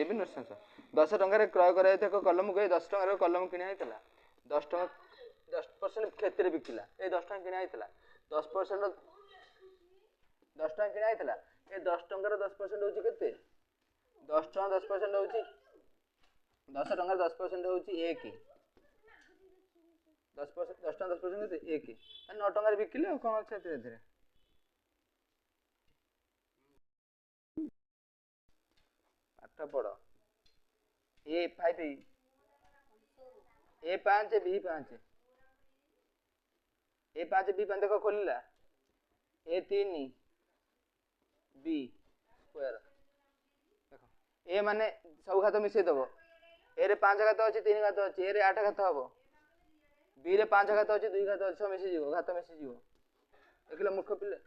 ये भी नृशंस 10 टंकार क्रय कर कलम को 10 टंकार कलम किणा 10 टका 10% क्षति बिकिला ये 10 टका किणा 10% 10 टका किणा ये 10 टंकार 10% होची केते 10 टका 10% होची 10 टंकार 10% होची 1 10% 10 टका 10% केते 1 9 टंकार बिकिले कोन अछि धीरे धीरे पाठ पढ़ A5 A5 B5 A5 B5 देखो खोलिला A3 B स्क्वायर देखो ए माने सब घात मिसई दबो ए रे 5 घात अछि 3 घात अछि ए रे 8 घात हबो B रे 5 घात अछि 2 घात अछि सब मिसई जीवो घात मिसई जीवो देखले मूर्ख पिले